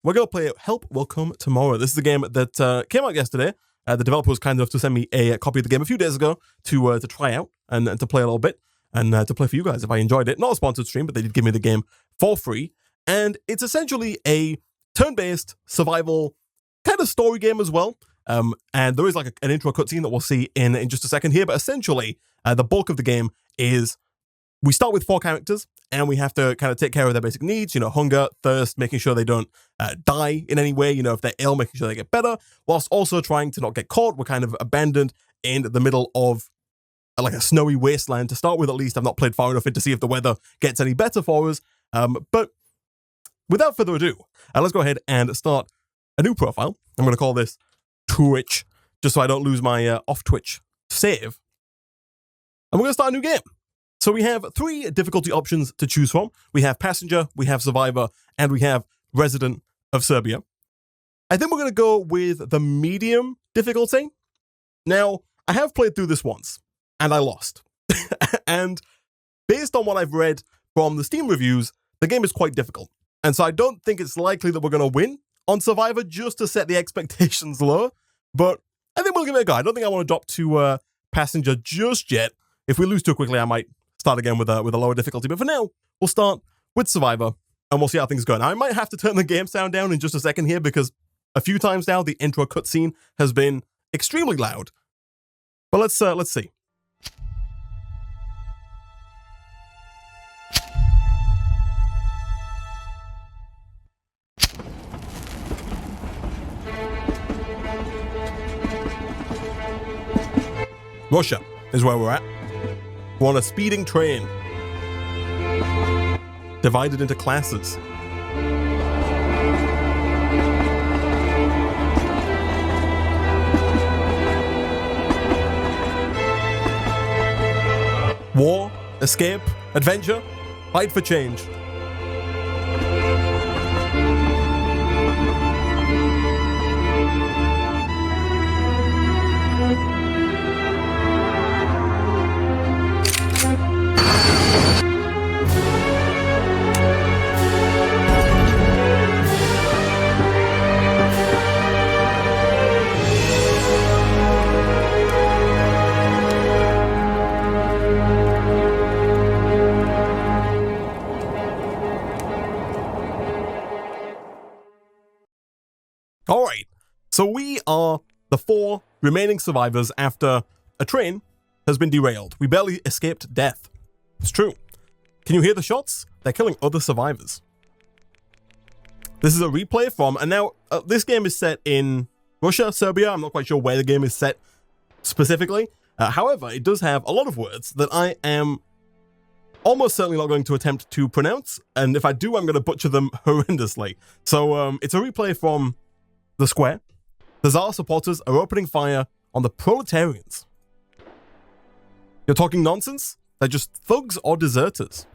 we're going to play Help Will Come Tomorrow. This is a game that came out yesterday. The developer was kind enough to send me a copy of the game a few days ago to try out and to play a little bit and to play for you guys if I enjoyed it. Not a sponsored stream, but they did give me the game for free. And it's essentially a turn-based survival kind of story game as well. And there is like an intro cutscene that we'll see in just a second here. But essentially, the bulk of the game is we start with 4 characters and we have to kind of take care of their basic needs, you know, hunger, thirst, making sure they don't die in any way, you know, if they're ill, making sure they get better, whilst also trying to not get caught. We're kind of abandoned in the middle of like a snowy wasteland to start with, at least. I've not played far enough in to see if the weather gets any better for us. But without further ado, let's go ahead and start a new profile. I'm going to call this Twitch, just so I don't lose my off Twitch save. And we're going to start a new game. So we have 3 difficulty options to choose from. We have Passenger, we have Survivor, and we have Resident of Serbia. I think we're going to go with the medium difficulty. Now, I have played through this once, and I lost. And based on what I've read from the Steam reviews, the game is quite difficult. And so I don't think it's likely that we're going to win on Survivor just to set the expectations low. But I think we'll give it a go. I don't think I want to drop to Passenger just yet. If we lose too quickly, I might start again with a lower difficulty. But for now, we'll start with Survivor, and we'll see how things go. Now, I might have to turn the game sound down in just a second here, because a few times now, the intro cutscene has been extremely loud. But let's see. Russia is where we're at. We're on a speeding train, divided into classes. War, escape, adventure, fight for change. All right, so we are the 4 remaining survivors after a train has been derailed. We barely escaped death. It's true. Can you hear the shots? They're killing other survivors. This is a replay from, and now this game is set in Russia, Serbia. I'm not quite sure where the game is set specifically. However, it does have a lot of words that I am almost certainly not going to attempt to pronounce, and if I do, I'm going to butcher them horrendously. So it's a replay from the square. The Tsar supporters are opening fire on the proletarians. You're talking nonsense? They're just thugs or deserters.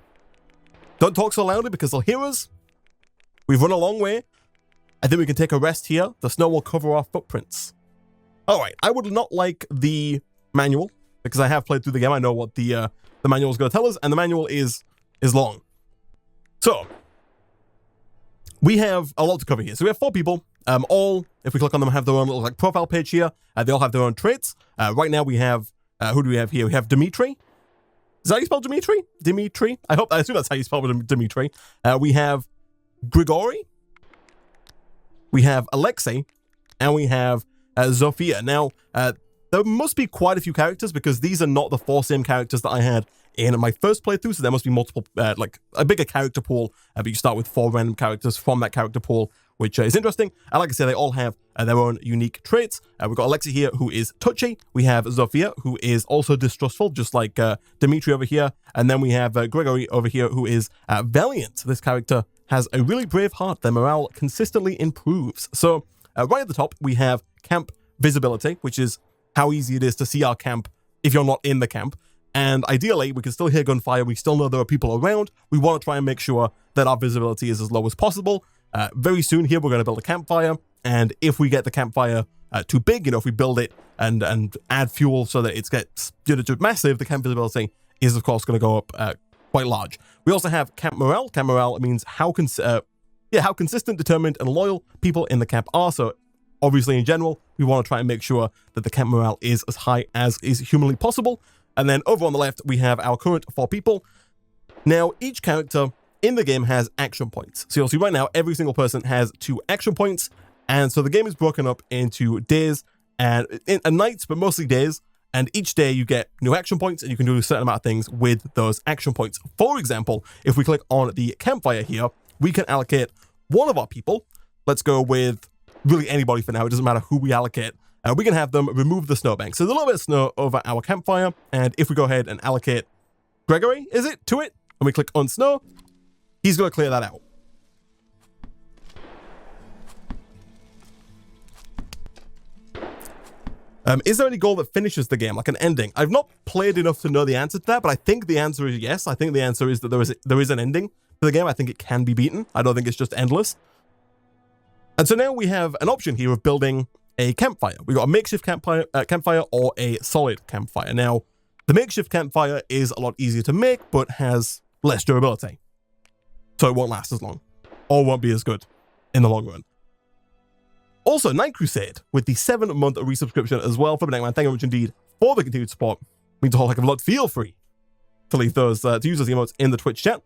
Don't talk so loudly because they'll hear us. We've run a long way. I think we can take a rest here. The snow will cover our footprints. All right, I would not like the manual because I have played through the game. I know what the manual is going to tell us, and the manual is long. So we have a lot to cover here. So we have 4 people. All, if we click on them, have their own little like profile page here. They all have their own traits. Right now we have, who do we have here? We have Dimitri. Is that how you spell Dimitri? Dimitri? I assume that's how you spell Dimitri. We have Grigory. We have Alexei. And we have Zofia. Now, there must be quite a few characters because these are not the 4 same characters that I had in my first playthrough. So there must be multiple, like a bigger character pool. But you start with 4 random characters from that character pool, which is interesting. And like I said, they all have their own unique traits. We've got Alexei here, who is touchy. We have Zofia, who is also distrustful, just like Dimitri over here. And then we have Gregory over here, who is valiant. This character has a really brave heart. Their morale consistently improves. So right at the top, we have camp visibility, which is how easy it is to see our camp if you're not in the camp. And ideally, we can still hear gunfire. We still know there are people around. We want to try and make sure that our visibility is as low as possible. Very soon here, we're going to build a campfire. And if we get the campfire too big, you know, if we build it and add fuel so that it gets, you know, too massive, the camp visibility is, of course, going to go up quite large. We also have camp morale. Camp morale means how yeah, how consistent, determined, and loyal people in the camp are. So obviously, in general, we want to try and make sure that the camp morale is as high as is humanly possible. And then over on the left, we have our current 4 people. Now, each character in the game has action points. So you'll see right now, every single person has 2 action points. And so the game is broken up into days and nights, but mostly days. And each day you get new action points, and you can do a certain amount of things with those action points. For example, if we click on the campfire here, we can allocate one of our people. Let's go with really anybody for now. It doesn't matter who we allocate. We can have them remove the snowbank. So there's a little bit of snow over our campfire. And if we go ahead and allocate Gregory, is it, to it, and we click on snow, he's going to clear that out. Is there any goal that finishes the game, like an ending? I've not played enough to know the answer to that, but I think the answer is yes. I think the answer is that there is an ending to the game. I think it can be beaten. I don't think it's just endless. And so now we have an option here of building a campfire. We've got a makeshift campfire or a solid campfire. Now, the makeshift campfire is a lot easier to make, but has less durability. So it won't last as long, or won't be as good in the long run. Also, Night Crusade, with the 7-month resubscription as well for Beneckman. Thank you very much indeed for the continued support. Means a whole heck of a lot. Feel free to leave those, to use those emotes in the Twitch chat.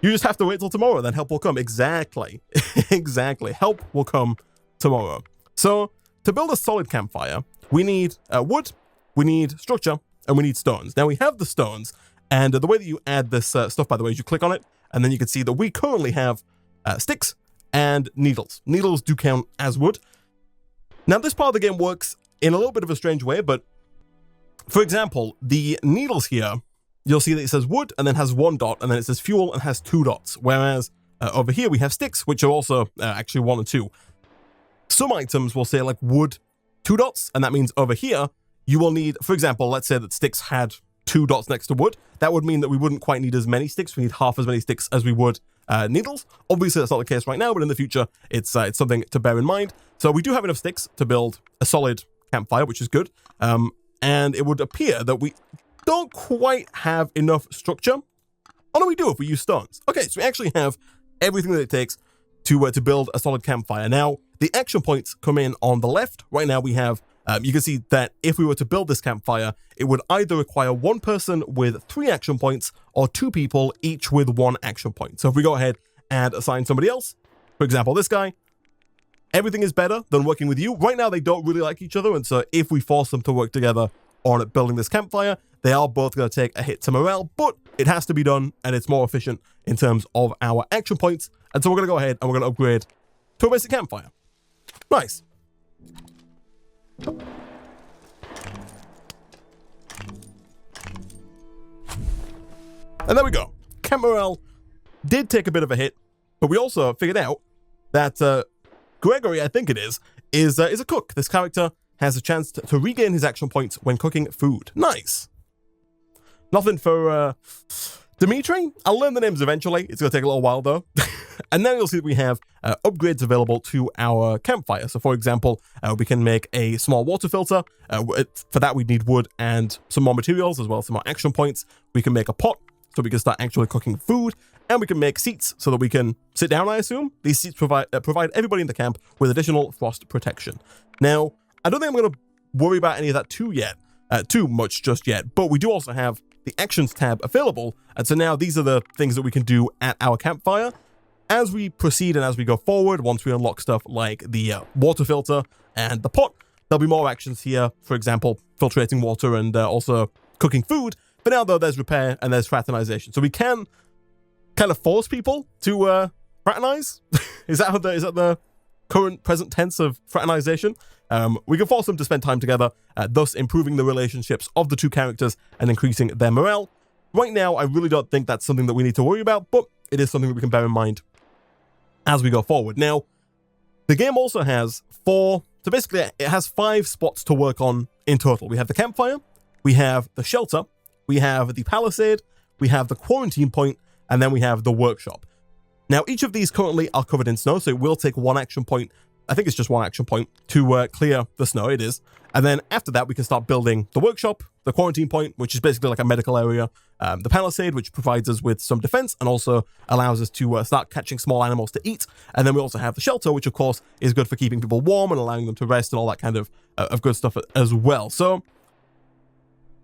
You just have to wait till tomorrow, then help will come. Exactly. Exactly. Help will come tomorrow. So, to build a solid campfire, we need wood, we need structure, and we need stones. Now, we have the stones, and the way that you add this stuff, by the way, is you click on it, and then you can see that we currently have sticks and needles. Needles do count as wood. Now, this part of the game works in a little bit of a strange way, but for example, the needles here, you'll see that it says wood and then has 1 dot, and then it says fuel and has 2 dots. Whereas over here we have sticks, which are also actually 1 and 2. Some items will say like wood 2 dots, and that means over here you will need, for example, let's say that sticks had 2 dots next to wood. That would mean that we wouldn't quite need as many sticks. We need half as many sticks as we would needles. Obviously, that's not the case right now, but in the future, it's something to bear in mind. So we do have enough sticks to build a solid campfire, which is good. And it would appear that we don't quite have enough structure. Oh, no, we do if we use stones. Okay, so we actually have everything that it takes to build a solid campfire. Now, the action points come in on the left. Right now, we have, you can see that if we were to build this campfire, it would either require 1 person with 3 action points or 2 people, each with 1 action point. So if we go ahead and assign somebody else, for example, this guy, everything is better than working with you. Right now, they don't really like each other, and so if we force them to work together on building this campfire, they are both going to take a hit to morale, but it has to be done, and it's more efficient in terms of our action points. And so we're going to go ahead and we're going to upgrade to a basic campfire. Nice. And there we go. Camp morale did take a bit of a hit, but we also figured out that Gregory, I think it is a cook. This character has a chance to regain his action points when cooking food. Nice. Nothing for Dimitri. I'll learn the names eventually. It's going to take a little while, though. And now you'll see that we have upgrades available to our campfire. So, for example, we can make a small water filter. For that, we need wood and some more materials, as well as some more action points. We can make a pot, so we can start actually cooking food. And we can make seats, so that we can sit down, I assume. These seats provide everybody in the camp with additional frost protection. Now, I don't think I'm going to worry about any of that too much just yet. But we do also have the Actions tab available. And so now these are the things that we can do at our campfire. As we proceed and as we go forward, once we unlock stuff like the water filter and the pot, there'll be more actions here. For example, filtrating water and also cooking food. But now, though, there's repair and there's fraternization. So we can kind of force people to fraternize. Is that the current present tense of fraternization? We can force them to spend time together, thus improving the relationships of the 2 characters and increasing their morale. Right now, I really don't think that's something that we need to worry about, but it is something that we can bear in mind as we go forward. Now, the game also has 4, so basically it has 5 spots to work on in total. We have the campfire, we have the shelter, we have the palisade, we have the quarantine point, and then we have the workshop. Now, each of these currently are covered in snow, so it will take 1 action point I think it's just 1 action point to clear the snow. It is. And then after that, we can start building the workshop, the quarantine point, which is basically like a medical area, the palisade, which provides us with some defense and also allows us to start catching small animals to eat. And then we also have the shelter, which of course is good for keeping people warm and allowing them to rest and all that kind of good stuff as well. So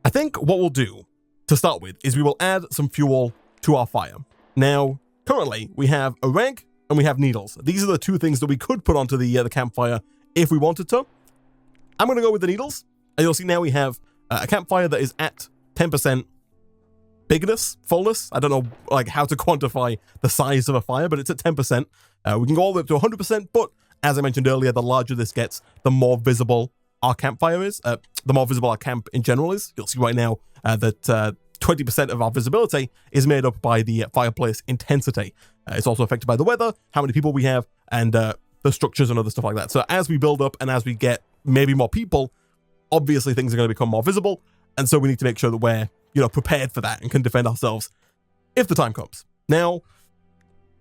I think what we'll do to start with is we will add some fuel to our fire. Now, currently we have a rag and we have needles. These are the 2 things that we could put onto the campfire if we wanted to. I'm going to go with the needles, and you'll see now we have a campfire that is at 10% bigness, fullness. I don't know like how to quantify the size of a fire, but it's at 10%. We can go all the way up to 100%, but as I mentioned earlier, the larger this gets, the more visible our campfire is, the more visible our camp in general is. You'll see right now that 20% of our visibility is made up by the fireplace intensity. It's also affected by the weather, how many people we have, and the structures and other stuff like that. So as we build up and as we get maybe more people, obviously things are going to become more visible, and so we need to make sure that we're, prepared for that and can defend ourselves if the time comes. Now,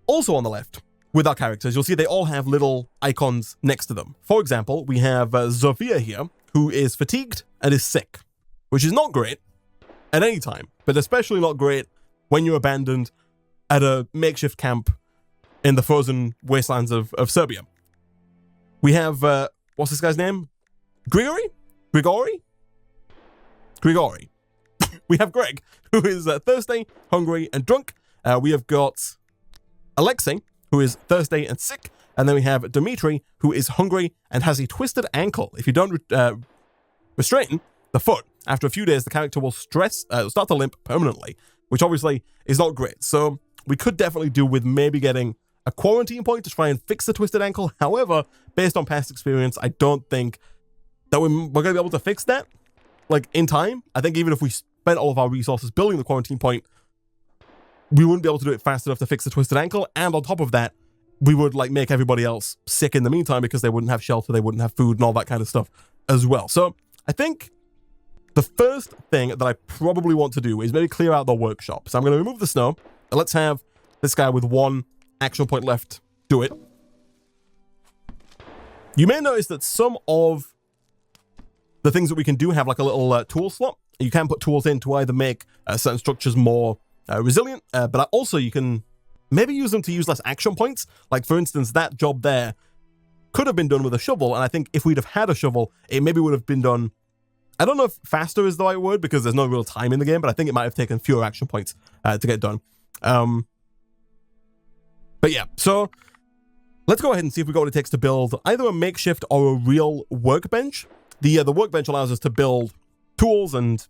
also on the left, with our characters, you'll see they all have little icons next to them. For example, we have Zofia here, who is fatigued and is sick, which is not great at any time, but especially not great when you're abandoned at a makeshift camp in the frozen wastelands of Serbia. We have, what's this guy's name? Grigory? We have Greg, who is thirsty, hungry, and drunk. We have got Alexei, who is thirsty and sick. And then we have Dmitry, who is hungry and has a twisted ankle. If you don't restrain the foot, after a few days, the character will start to limp permanently, which obviously is not great. So we could definitely do with maybe getting a quarantine point to try and fix the twisted ankle. However, based on past experience, I don't think that we're going to be able to fix that, like, in time. I think even if we spent all of our resources building the quarantine point, we wouldn't be able to do it fast enough to fix the twisted ankle. And on top of that, we would, like, make everybody else sick in the meantime because they wouldn't have shelter, they wouldn't have food, and all that kind of stuff as well. So I think the first thing that I probably want to do is maybe clear out the workshop. So I'm going to remove the snow, and let's have this guy with 1 action point left do it. You may notice that some of the things that we can do have like a little tool slot. You can put tools in to either make certain structures more resilient, but also you can maybe use them to use less action points. Like, for instance, that job there could have been done with a shovel, and I think if we'd have had a shovel, it maybe would have been done, I don't know if faster is the right word because there's no real time in the game, but I think it might have taken fewer action points to get done. But yeah, so let's go ahead and see if we got what it takes to build either a makeshift or a real workbench. The workbench allows us to build tools and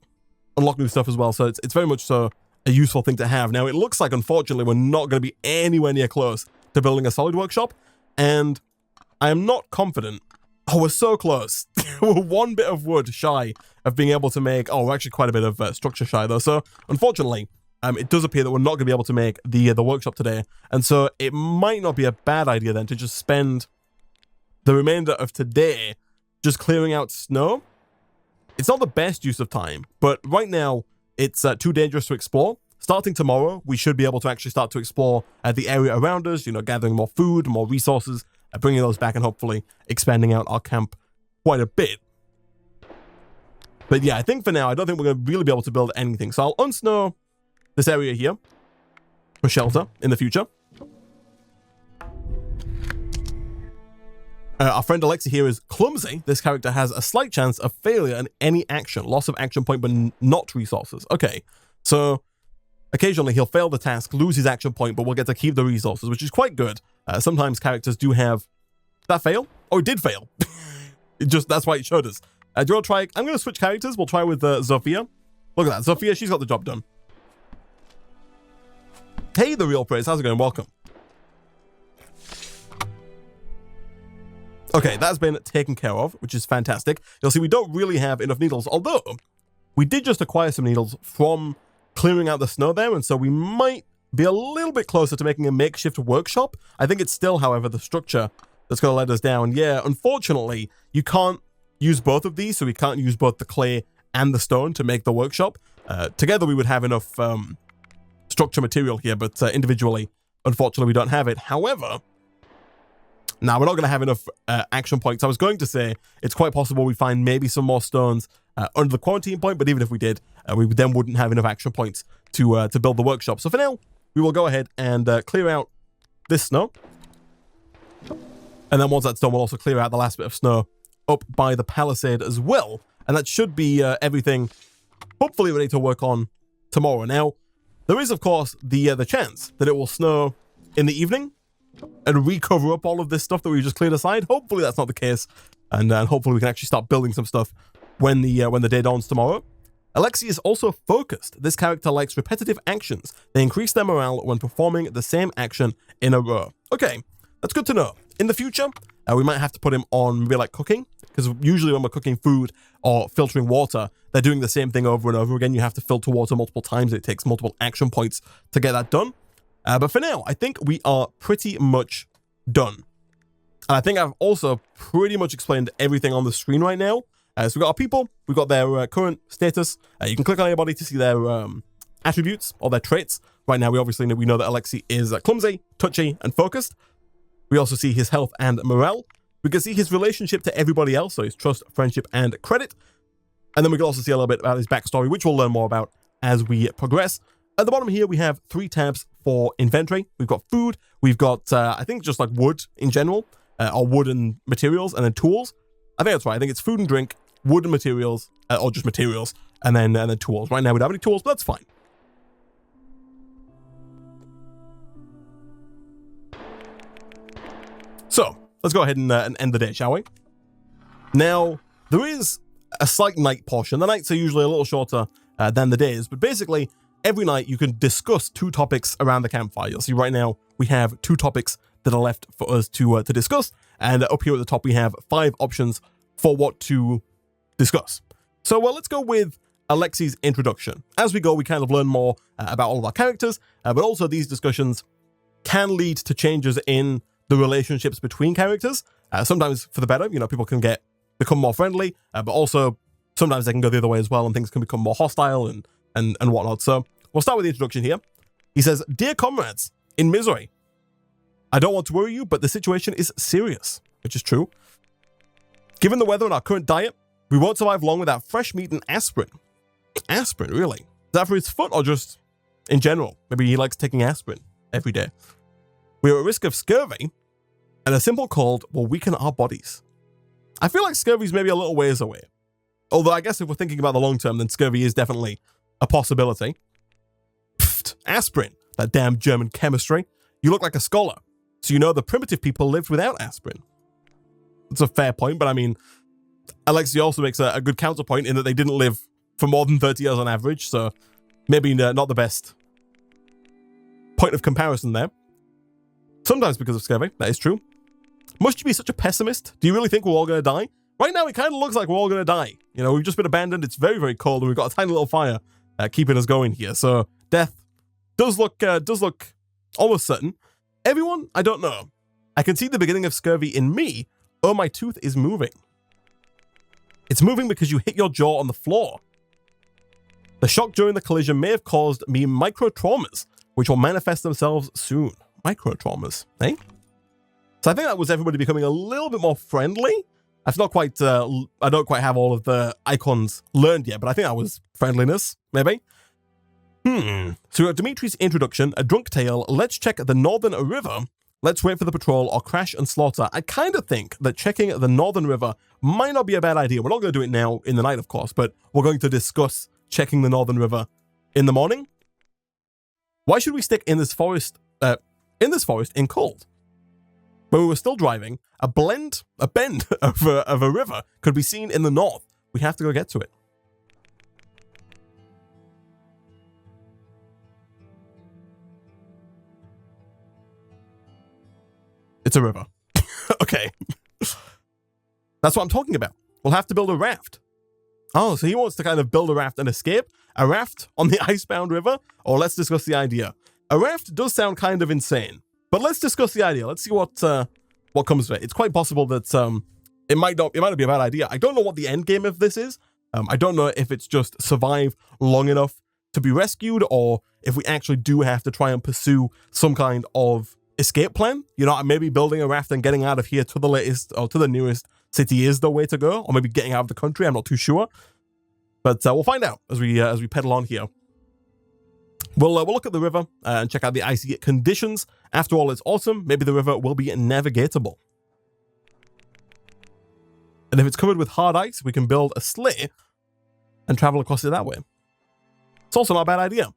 unlock new stuff as well, so it's very much so a useful thing to have. Now, it looks like, unfortunately, we're not going to be anywhere near close to building a solid workshop, and I am not confident. Oh, we're so close. We're 1 bit of wood shy of being able to make... Oh, we're actually quite a bit of structure shy, though. So, unfortunately, it does appear that we're not going to be able to make the workshop today. And so, it might not be a bad idea, then, to just spend the remainder of today just clearing out snow. It's not the best use of time, but right now, it's too dangerous to explore. Starting tomorrow, we should be able to actually start to explore the area around us, gathering more food, more resources, bringing those back and hopefully expanding out our camp quite a bit. But yeah, I think for now, I don't think we're going to really be able to build anything. So I'll unsnow this area here for shelter in the future. Our friend Alexa here is clumsy. This character has a slight chance of failure in any action. Loss of action point, but not resources. Okay, so occasionally he'll fail the task, lose his action point, but we'll get to keep the resources, which is quite good. Sometimes characters do have... Did that fail? Oh, it did fail. That's why it showed us. Do you want to try... I'm going to switch characters. We'll try with Zofia. Look at that. Zofia, she's got the job done. Hey, The Real Praise. How's it going? Welcome. Okay, that's been taken care of, which is fantastic. You'll see we don't really have enough needles, although we did just acquire some needles from clearing out the snow there, and so we might be a little bit closer to making a makeshift workshop. I think it's still, however, the structure that's going to let us down. Yeah, unfortunately, you can't use both of these, so we can't use both the clay and the stone to make the workshop. Together, we would have enough structure material here, but individually, unfortunately, we don't have it. However, Now, we're not going to have enough action points. I was going to say it's quite possible we find maybe some more stones under the quarantine point, but even if we did, we then wouldn't have enough action points to build the workshop. So for now, we will go ahead and clear out this snow. And then once that's done, we'll also clear out the last bit of snow up by the palisade as well. And that should be everything hopefully ready to work on tomorrow. Now, there is, of course, the chance that it will snow in the evening and recover up all of this stuff that we just cleared aside. Hopefully that's not the case, and hopefully we can actually start building some stuff when the day dawns tomorrow. Alexi is also focused. This character likes repetitive actions. They increase their morale when performing the same action in a row. Okay, that's good to know. In the future, we might have to put him on maybe like cooking, because usually when we're cooking food or filtering water, they're doing the same thing over and over again. You have to filter water multiple times. It takes multiple action points to get that done. But for now, I think we are pretty much done. And I think I've also pretty much explained everything on the screen right now. So we've got our people, we've got their current status. You can click on anybody to see their attributes or their traits. Right now, we know that Alexi is clumsy, touchy, and focused. We also see his health and morale. We can see his relationship to everybody else, so his trust, friendship, and credit. And then we can also see a little bit about his backstory, which we'll learn more about as we progress. At the bottom here, we have 3 tabs for inventory. We've got food. We've got, I think, just like wood in general, or wood and materials, and then tools. I think that's right. I think it's food and drink, wood and materials, or just materials, and then tools. Right now, we don't have any tools, but that's fine. So, let's go ahead and end the day, shall we? Now, there is a slight night portion. The nights are usually a little shorter than the days, but basically, every night you can discuss 2 topics around the campfire. You'll see right now we have 2 topics that are left for us to discuss, and up here at the top we have 5 options for what to discuss. So, well, let's go with Alexi's introduction. As we go, we kind of learn more about all of our characters, but also these discussions can lead to changes in the relationships between characters. Sometimes for the better, people can become more friendly, but also sometimes they can go the other way as well, and things can become more hostile and whatnot. So we'll start with the introduction here. He says, "Dear comrades, in misery. I don't want to worry you, but the situation is serious," which is true. "Given the weather and our current diet, we won't survive long without fresh meat and aspirin." Aspirin, really? Is that for his foot or just in general? Maybe he likes taking aspirin every day. "We are at risk of scurvy, and a simple cold will weaken our bodies." I feel like scurvy's maybe a little ways away. Although I guess if we're thinking about the long term, then scurvy is definitely a possibility. Pfft, aspirin, that damn German chemistry. "You look like a scholar, so you know the primitive people lived without aspirin." It's a fair point, but I mean, Alexi also makes a good counterpoint in that they didn't live for more than 30 years on average, so maybe not the best point of comparison there. "Sometimes because of scurvy," that is true. "Must you be such a pessimist? Do you really think we're all going to die? Right now, it kind of looks like we're all going to die. We've just been abandoned. It's very, very cold, and we've got a tiny little fire keeping us going here. So death does look almost certain. Everyone, I don't know. I can see the beginning of scurvy in me. Oh, my tooth is moving. It's moving because you hit your jaw on the floor. The shock during the collision may have caused me micro-traumas, which will manifest themselves soon." Micro-traumas, eh? So I think that was everybody becoming a little bit more friendly. I don't quite have all of the icons learned yet, but I think that was friendliness, maybe. So we got Dimitri's introduction, a drunk tale, let's check the Northern River, let's wait for the patrol, or crash and slaughter. I kind of think that checking the Northern River might not be a bad idea. We're not going to do it now in the night, of course, but we're going to discuss checking the Northern River in the morning. Why should we stick in this forest in cold? When we were still driving, a bend of a river could be seen in the north. We have to go get to it. It's a river. Okay. That's what I'm talking about. We'll have to build a raft. Oh, so he wants to kind of build a raft and escape? A raft on the icebound river? Or let's discuss the idea. A raft does sound kind of insane, but let's discuss the idea. Let's see what comes of it. It's quite possible that it might not be a bad idea. I don't know what the end game of this is. I don't know if it's just survive long enough to be rescued, or if we actually do have to try and pursue some kind of escape plan. You know, maybe building a raft and getting out of here to the latest or to the nearest city is the way to go, or maybe getting out of the country. I'm not too sure, but we'll find out as we pedal on here. We'll look at the river and check out the icy conditions. After all, it's autumn. Maybe the river will be navigatable. And if it's covered with hard ice, we can build a sleigh and travel across it that way. It's also not a bad idea.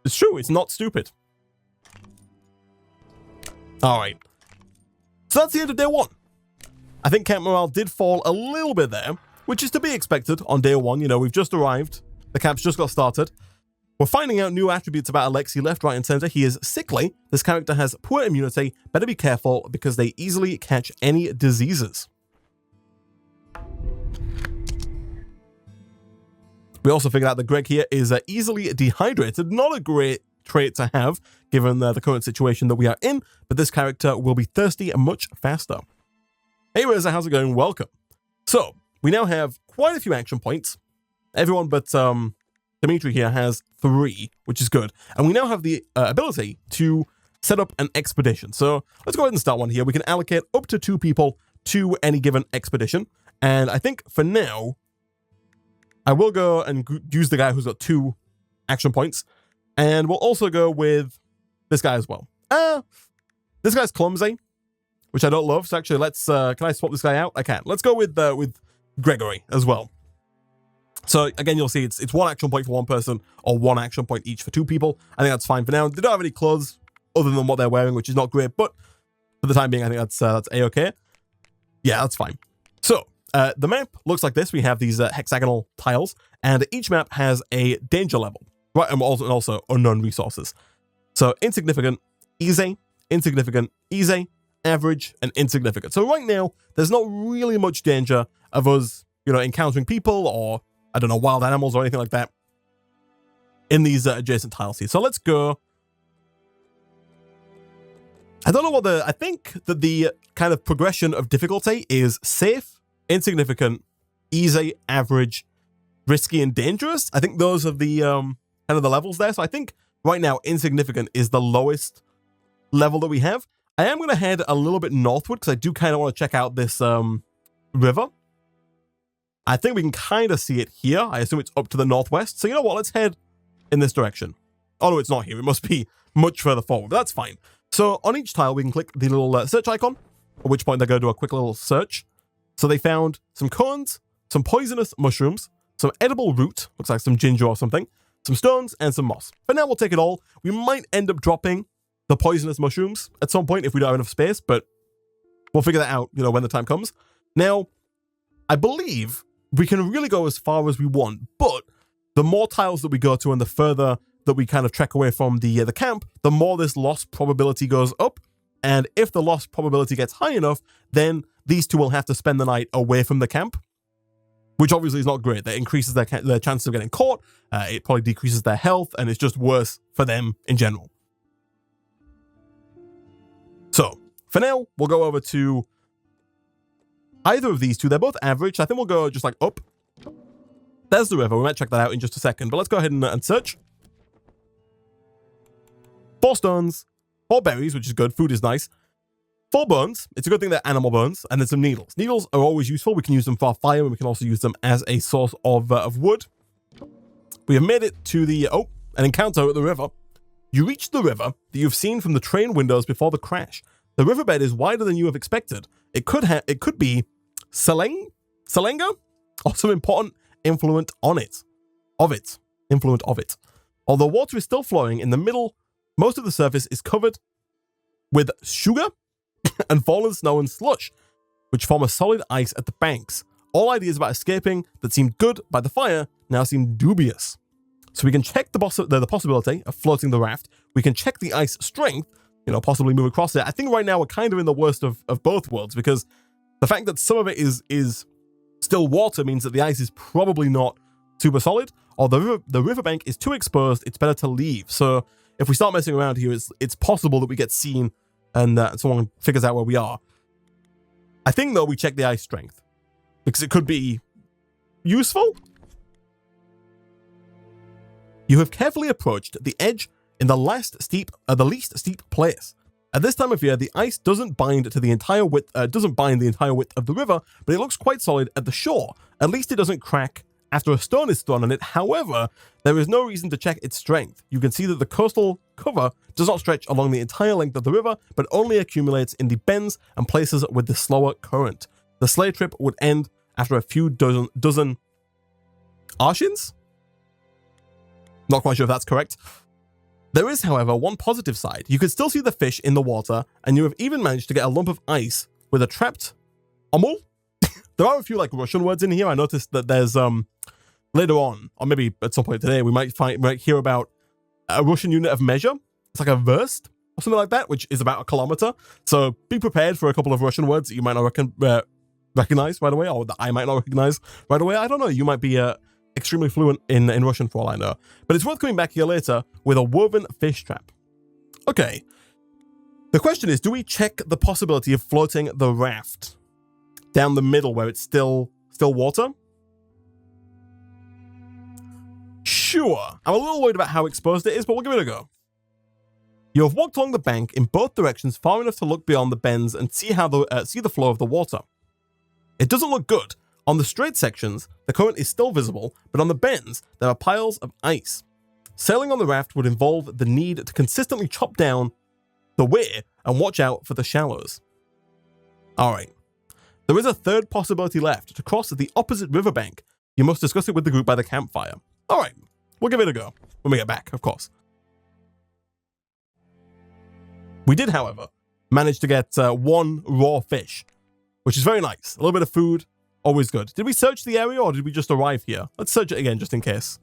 It's true, it's not stupid. Alright. So that's the end of day one. I think camp morale did fall a little bit there, which is to be expected on day one. You know, we've just arrived. The camp's just got started. We're finding out new attributes about Alexei left, right, and center. He is sickly. This character has poor immunity. Better be careful because they easily catch any diseases. We also figured out that Greg here is easily dehydrated. Not a great trait to have, given the current situation that we are in, but this character will be thirsty much faster. Hey Reza, how's it going? Welcome. So, we now have quite a few action points. Everyone but Dimitri here has 3, which is good. And we now have the ability to set up an expedition. So, let's go ahead and start one here. We can allocate up to 2 people to any given expedition. And I think for now, I will go and use the guy who's got 2 action points. And we'll also go with this guy as well. This guy's clumsy, which I don't love. So actually, let's, can I swap this guy out? I can. Let's go with Gregory as well. So again, you'll see it's 1 action point for 1 person or 1 action point each for 2 people. I think that's fine for now. They don't have any clothes other than what they're wearing, which is not great, but for the time being, I think that's A-okay. Yeah, that's fine. So, the map looks like this. We have these hexagonal tiles, and each map has a danger level, right? And also unknown resources. So insignificant, easy, insignificant, easy, average, and insignificant. So right now, there's not really much danger of us, you know, encountering people or, I don't know, wild animals or anything like that in these adjacent tiles here. So let's go. I don't know what I think that the kind of progression of difficulty is safe, insignificant, easy, average, risky, and dangerous. I think those are the kind of the levels there. So I think right now insignificant is the lowest level that we have. I am going to head a little bit northward because I do kind of want to check out this river. I think we can kind of see it here. I assume it's up to the northwest. So you know what? Let's head in this direction. Oh no, it's not here. It must be much further forward. But that's fine. So on each tile, we can click the little search icon, at which point they're going to do a quick little search. So they found some cones, some poisonous mushrooms, some edible root, looks like some ginger or something, some stones, and some moss. For now, we'll take it all. We might end up dropping the poisonous mushrooms at some point if we don't have enough space, but we'll figure that out, you know, when the time comes. Now, I believe we can really go as far as we want, but the more tiles that we go to and the further that we kind of trek away from the camp, the more this loss probability goes up. And if the loss probability gets high enough, then these 2 will have to spend the night away from the camp, which obviously is not great. That increases their chances of getting caught. It probably decreases their health, and it's just worse for them in general. So, for now, we'll go over to either of these 2. They're both average. I think we'll go just like up. There's the river. We might check that out in just a second, but let's go ahead and search. 4 stones, 4 berries, which is good. Food is nice. 4 bones. It's a good thing they're animal bones. And then some needles. Needles are always useful. We can use them for fire, and we can also use them as a source of wood. We have made it to the, an encounter at the river. You reached the river that you've seen from the train windows before the crash. The riverbed is wider than you have expected. It could be Selenga, or some important influence of it. Although water is still flowing in the middle, most of the surface is covered with sugar and fallen snow and slush, which form a solid ice at the banks. All ideas about escaping that seemed good by the fire now seem dubious. So we can check the possibility of floating the raft. We can check the ice strength, you know, possibly move across it. I think right now we're kind of in the worst of both worlds, because the fact that some of it is still water means that the ice is probably not super solid, or the riverbank is too exposed. It's better to leave. So if we start messing around here, it's possible that we get seen and someone figures out where we are. I think, though, we check the ice strength because it could be useful. You have carefully approached the edge in the least steep place. At this time of year, the ice doesn't bind to the entire width, of the river, but it looks quite solid at the shore. At least it doesn't crack after a stone is thrown on it. However, there is no reason to check its strength. You can see that the coastal cover does not stretch along the entire length of the river, but only accumulates in the bends and places with the slower current. The sleigh trip would end after a few dozen arshins? Not quite sure if that's correct. There is, however, one positive side. You can still see the fish in the water, and you have even managed to get a lump of ice with a trapped omul. There are a few like Russian words in here. I noticed that there's later on, or maybe at some point today, we might hear about a Russian unit of measure. It's like a verst or something like that, which is about a kilometer. So be prepared for a couple of Russian words that you might not recognize right away, or that I might not recognize right away. I don't know. You might be extremely fluent in Russian for all I know. But it's worth coming back here later with a woven fish trap. Okay. The question is, do we check the possibility of floating the raft down the middle where it's still water? Sure. I'm a little worried about how exposed it is, but we'll give it a go. You have walked along the bank in both directions far enough to look beyond the bends and see the flow of the water. It doesn't look good. On the straight sections, the current is still visible, but on the bends, there are piles of ice. Sailing on the raft would involve the need to consistently chop down the weir and watch out for the shallows. Alright. There is a third possibility left, to cross the opposite riverbank. You must discuss it with the group by the campfire. Alright, we'll give it a go. When we get back, of course. We did, however, manage to get one raw fish, which is very nice. A little bit of food. Always good. Did we search the area or did we just arrive here? Let's search it again just in case.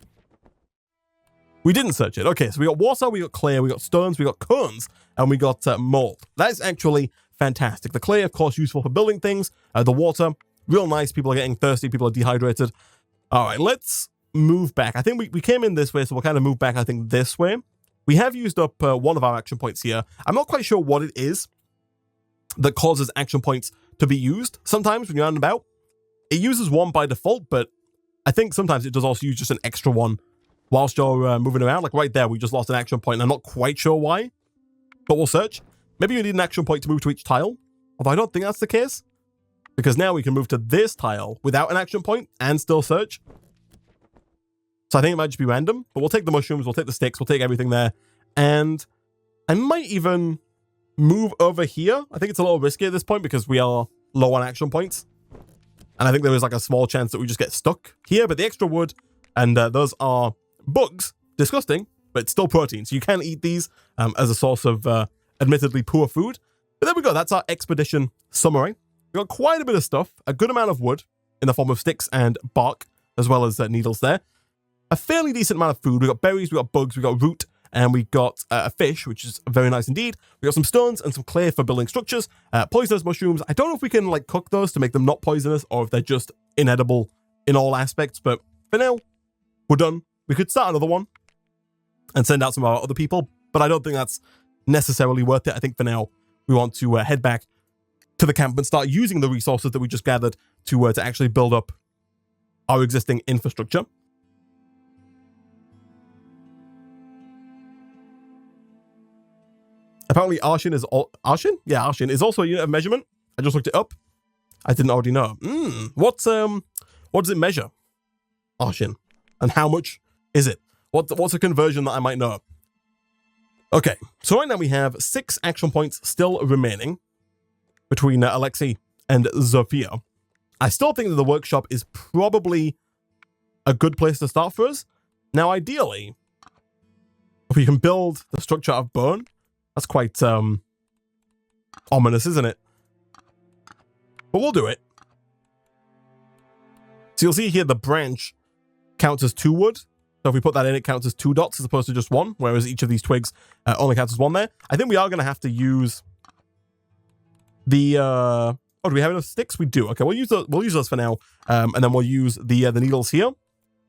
We didn't search it. Okay, so we got water, we got clay, we got stones, we got cones, and we got mold. That is actually fantastic. The clay, of course, useful for building things. The water, real nice. People are getting thirsty. People are dehydrated. All right, let's move back. I think we came in this way, so we'll kind of move back, I think, this way. We have used up one of our action points here. I'm not quite sure what it is that causes action points to be used sometimes when you're out and about. It uses one by default, but I think sometimes it does also use just an extra one whilst you're moving around. Like right there, we just lost an action point. I'm not quite sure why, but we'll search. Maybe you need an action point to move to each tile, although I don't think that's the case, because now we can move to this tile without an action point and still search. So I think it might just be random, but we'll take the mushrooms, we'll take the sticks, we'll take everything there, and I might even move over here. I think it's a little risky at this point because we are low on action points. And I think there is like a small chance that we just get stuck here, but the extra wood, and those are bugs, disgusting, but it's still protein. So you can eat these as a source of admittedly poor food. But there we go. That's our expedition summary. We got quite a bit of stuff, a good amount of wood in the form of sticks and bark, as well as needles there. A fairly decent amount of food. We got berries, we got bugs, we got root, and we got a fish, which is very nice indeed. We got some stones and some clay for building structures. Poisonous mushrooms. I don't know if we can like cook those to make them not poisonous or if they're just inedible in all aspects. But for now, we're done. We could start another one and send out some of our other people, but I don't think that's necessarily worth it. I think for now, we want to head back to the camp and start using the resources that we just gathered to actually build up our existing infrastructure. Apparently, arshin is arshin? Yeah, arshin is also a unit of measurement. I just looked it up. I didn't already know. What does it measure? Arshin. And how much is it? What's a conversion that I might know? Okay, so right now we have 6 action points still remaining between Alexei and Zofia. I still think that the workshop is probably a good place to start for us. Now, ideally, if we can build the structure of bone, that's quite ominous, isn't it? But we'll do it. So you'll see here the branch counts as 2 wood. So if we put that in, it counts as 2 dots as opposed to just 1, whereas each of these twigs only counts as 1 there. I think we are going to have to use the... oh, do we have enough sticks? We do. Okay, we'll use those for now, and then we'll use the needles here.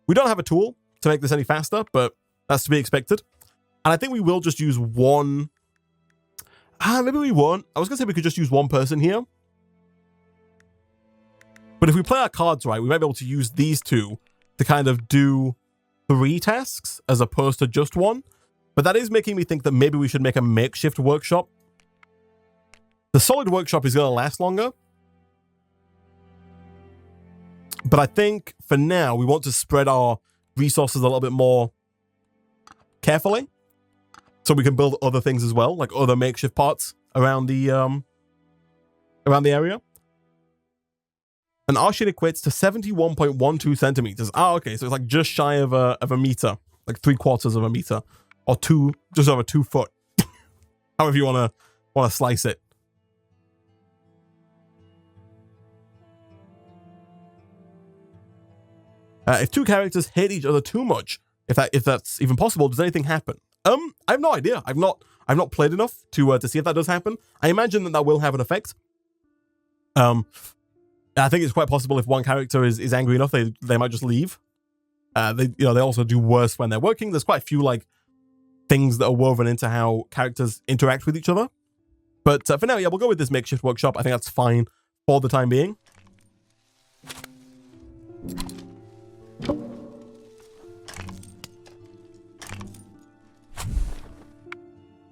We don't have a tool to make this any faster, but that's to be expected. And I think we will just use one... maybe we won't. I was going to say we could just use one person here. But if we play our cards right, we might be able to use these 2 to kind of do 3 tasks as opposed to just 1. But that is making me think that maybe we should make a makeshift workshop The solid workshop is going to last longer. But I think for now, we want to spread our resources a little bit more carefully. So we can build other things as well, like other makeshift parts around the area. And our shit equates to 71.12 centimeters. Ah, okay, so it's like just shy of a meter, like 3/4 of a meter, or just over 2 foot. However you wanna slice it. If two characters hate each other too much, if that's even possible, does anything happen? I have no idea. I've not played enough to see if that does happen. I imagine that will have an effect. I think it's quite possible if one character is angry enough, they might just leave. They also do worse when they're working. There's quite a few like things that are woven into how characters interact with each other. But for now, yeah, we'll go with this makeshift workshop. I think that's fine for the time being.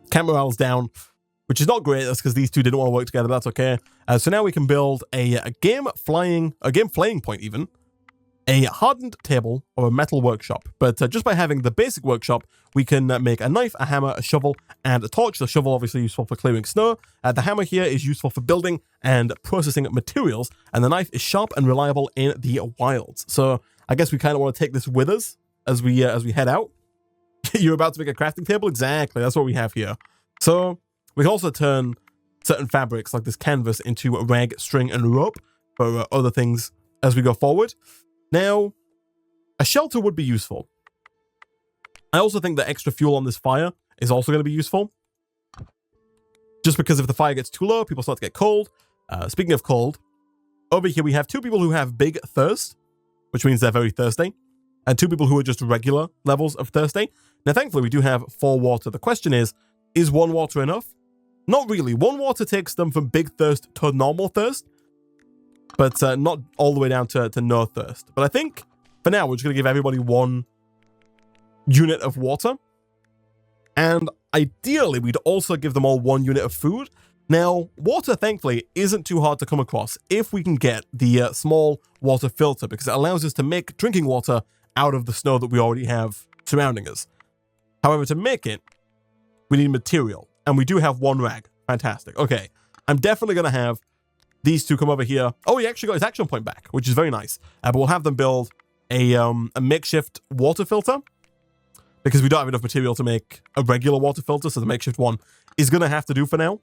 Camp morale's down, which is not great. That's because these two didn't want to work together. But that's okay. So now we can build a game flaying point, even a hardened table or a metal workshop. But just by having the basic workshop, we can make a knife, a hammer, a shovel, and a torch. The shovel obviously useful for clearing snow. The hammer here is useful for building and processing materials, and the knife is sharp and reliable in the wilds. So I guess we kind of want to take this with us as we head out. You're about to make a crafting table? Exactly, that's what we have here. So we can also turn certain fabrics like this canvas into rag, string, and rope for other things as we go forward. Now, a shelter would be useful. I also think that extra fuel on this fire is also going to be useful. Just because if the fire gets too low, people start to get cold. Speaking of cold, over here we have two people who have big thirst, which means they're very thirsty, and two people who are just regular levels of thirsty. Now, thankfully, we do have 4 water. The question is 1 water enough? Not really. 1 water takes them from big thirst to normal thirst, but not all the way down to no thirst. But I think, for now, we're just going to give everybody 1 unit of water. And ideally, we'd also give them all 1 unit of food. Now, water, thankfully, isn't too hard to come across if we can get the small water filter, because it allows us to make drinking water out of the snow that we already have surrounding us. However, to make it, we need material, and we do have 1 rag. Fantastic. Okay, I'm definitely going to have these two come over here. Oh, he actually got his action point back, which is very nice. But we'll have them build a makeshift water filter, because we don't have enough material to make a regular water filter, so the makeshift one is going to have to do for now.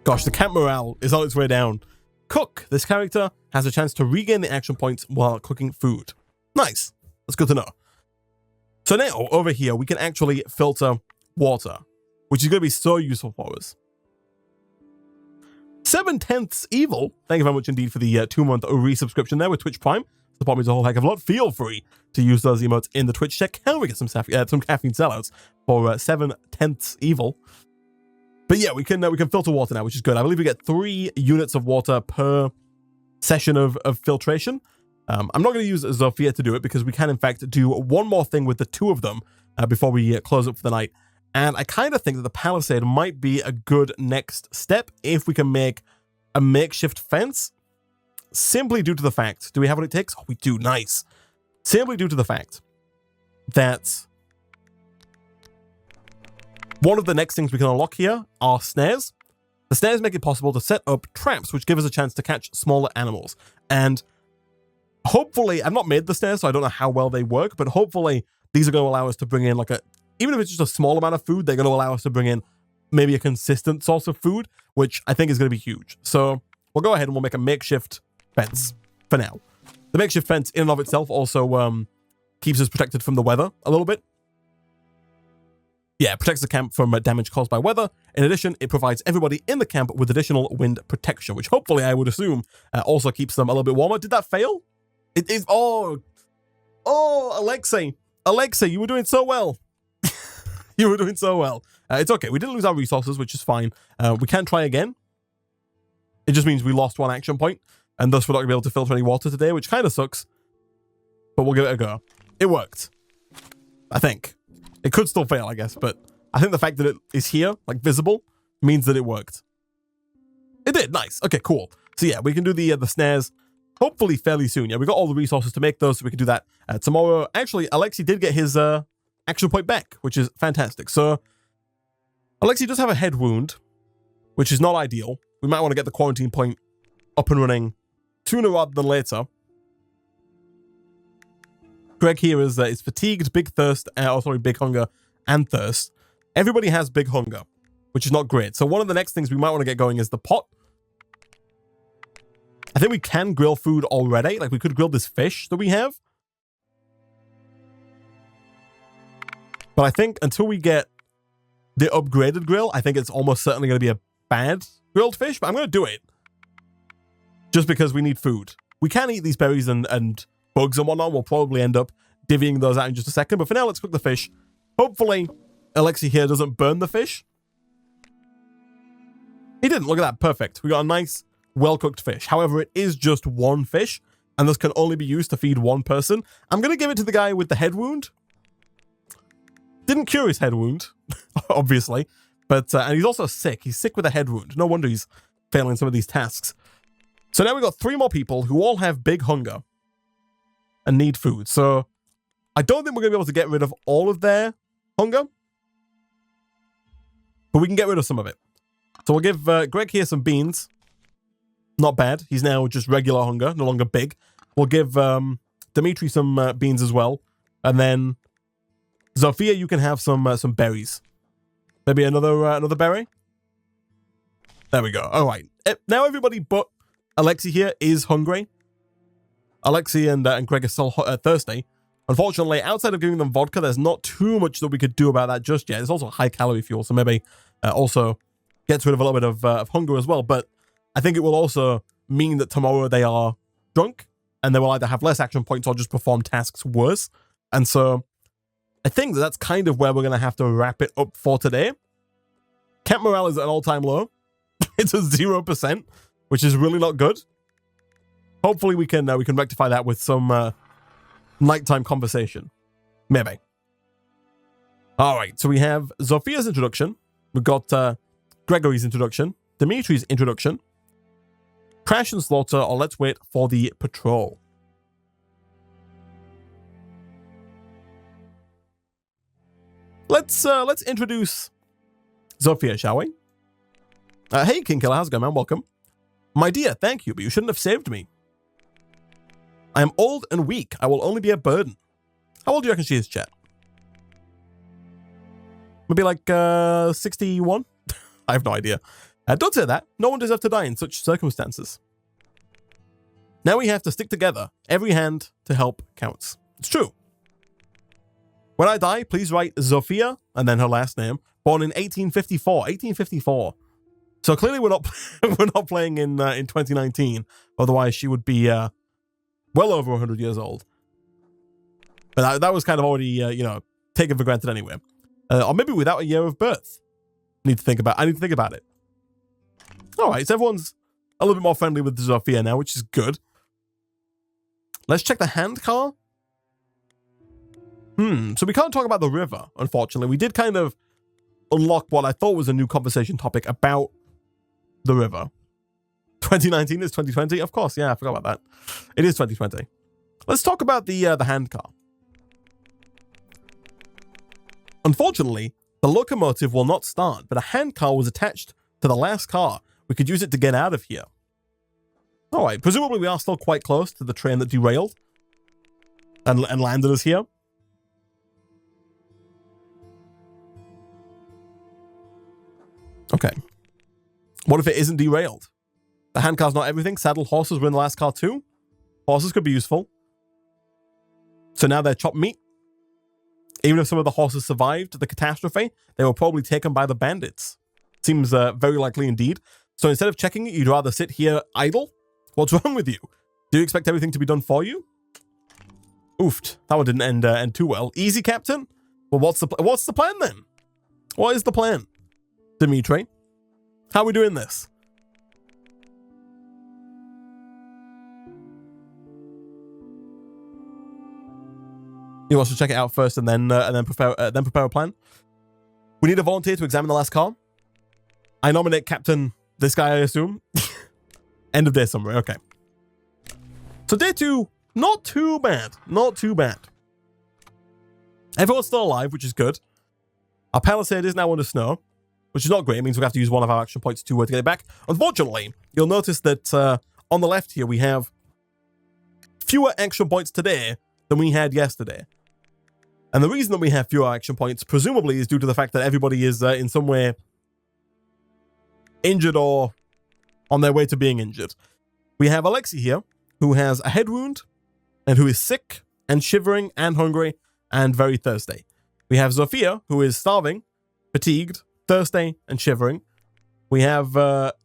Gosh, the camp morale is on its way down. Cook. This character has a chance to regain the action points while cooking food. Nice. That's good to know. So now, over here, we can actually filter water, which is going to be so useful for us. 7/10 Evil. Thank you very much indeed for the 2-month resubscription there with Twitch Prime. Support me a whole heck of a lot. Feel free to use those emotes in the Twitch chat. Can we get some caffeine sellouts for 7/10 Evil? But yeah, we can filter water now, which is good. I believe we get 3 units of water per session of filtration. I'm not going to use Zofia to do it because we can, in fact, do one more thing with the 2 of them before we close up for the night. And I kind of think that the palisade might be a good next step if we can make a makeshift fence. Simply due to the fact, do we have what it takes? Oh, we do. Nice. Simply due to the fact that one of the next things we can unlock here are snares. The snares make it possible to set up traps, which give us a chance to catch smaller animals. And hopefully, I've not made the snares, so I don't know how well they work, but hopefully these are going to allow us to bring in even if it's just a small amount of food, they're going to allow us to bring in maybe a consistent source of food, which I think is going to be huge. So we'll go ahead and we'll make a makeshift fence for now. The makeshift fence in and of itself also keeps us protected from the weather a little bit. Yeah, it protects the camp from damage caused by weather. In addition, it provides everybody in the camp with additional wind protection, which hopefully I would assume also keeps them a little bit warmer. Did that fail? It is. Oh, Alexei, you were doing so well. You were doing so well. It's okay. We didn't lose our resources, which is fine. We can try again. It just means we lost 1 action point. and thus we're not going to be able to filter any water today, which kind of sucks, but we'll give it a go. It worked. I think. It could still fail, I guess, but I think the fact that it is here, like visible, means that it worked. It did. Nice. Okay, cool. So yeah, we can do the snares hopefully fairly soon. Yeah, we got all the resources to make those, so we can do that tomorrow. Actually, Alexi did get his action point back, which is fantastic. So Alexi does have a head wound, which is not ideal. We might want to get the quarantine point up and running sooner rather than later. Greg here is fatigued, big thirst, big hunger and thirst. Everybody has big hunger, which is not great. So one of the next things we might want to get going is the pot. I think we can grill food already. Like, we could grill this fish that we have. But I think until we get the upgraded grill, I think it's almost certainly going to be a bad grilled fish, but I'm going to do it. Just because we need food. We can eat these berries and bugs and whatnot. We'll probably end up divvying those out in just a second. But for now, let's cook the fish. Hopefully, Alexi here doesn't burn the fish. He didn't. Look at that. Perfect. We got a nice, well-cooked fish. However, it is just one fish, and this can only be used to feed one person. I'm going to give it to the guy with the head wound. Didn't cure his head wound, obviously. But and he's also sick. He's sick with a head wound. No wonder he's failing some of these tasks. So now we've got 3 more people who all have big hunger and need food. So I don't think we're going to be able to get rid of all of their hunger, but we can get rid of some of it. So we'll give Greg here some beans. Not bad. He's now just regular hunger, no longer big. We'll give Dimitri some beans as well. And then Zofia, you can have some berries. Maybe another berry? There we go. All right. Now everybody but Alexi here is hungry. Alexi and Greg are still thirsty. Unfortunately, outside of giving them vodka, there's not too much that we could do about that just yet. It's also high-calorie fuel, so maybe also gets rid of a little bit of hunger as well. But I think it will also mean that tomorrow they are drunk, and they will either have less action points or just perform tasks worse. And so I think that's kind of where we're going to have to wrap it up for today. Camp morale is at an all-time low. It's at 0%, which is really not good. Hopefully we can rectify that with some nighttime conversation. Maybe. All right, so we have Zofia's introduction. We've got Gregory's introduction, Dimitri's introduction, Crash and Slaughter, or let's wait for the patrol. Let's introduce Zofia, shall we? Hey, King Killer, how's it going, man? Welcome. My dear, thank you, but you shouldn't have saved me. I am old and weak. I will only be a burden. How old do you reckon she is, chat? Maybe like 61? I have no idea. Don't say that. No one deserves to die in such circumstances. Now we have to stick together. Every hand to help counts. It's true. When I die, please write Zofia, and then her last name, born in 1854. 1854. So clearly we're not we're not playing in 2019. Otherwise, she would be well over 100 years old. But that was kind of already taken for granted anyway. Or maybe without a year of birth. I need to think about it. All right, so everyone's a little bit more friendly with Zofia now, which is good. Let's check the hand car. So we can't talk about the river, unfortunately. We did kind of unlock what I thought was a new conversation topic about the river. 2019 is 2020? Of course, yeah, I forgot about that. It is 2020. Let's talk about the hand car. Unfortunately, the locomotive will not start, but a hand car was attached to the last car. We could use it to get out of here. All right, presumably we are still quite close to the train that derailed and landed us here. Okay. What if it isn't derailed? The hand car's not everything. Saddle horses were in the last car too. Horses could be useful. So now they're chopped meat. Even if some of the horses survived the catastrophe, they were probably taken by the bandits. Seems very likely indeed. So instead of checking it, you'd rather sit here idle? What's wrong with you? Do you expect everything to be done for you? Oofed. That one didn't end too well. Easy, Captain? Well, what's the plan then? What is the plan? Dimitri? How are we doing this? He wants to check it out first and then prepare a plan. We need a volunteer to examine the last car. I nominate Captain, this guy, I assume. End of day summary. Okay. So day 2, not too bad. Not too bad. Everyone's still alive, which is good. Our palisade is now under snow, which is not great. It means we have to use one of our action points to get it back. Unfortunately, you'll notice that on the left here, we have fewer action points today than we had yesterday. And the reason that we have fewer action points, presumably, is due to the fact that everybody is in some way injured or on their way to being injured. We have Alexei here, who has a head wound and who is sick and shivering and hungry and very thirsty. We have Zofia, who is starving, fatigued, thirsty, and shivering. We have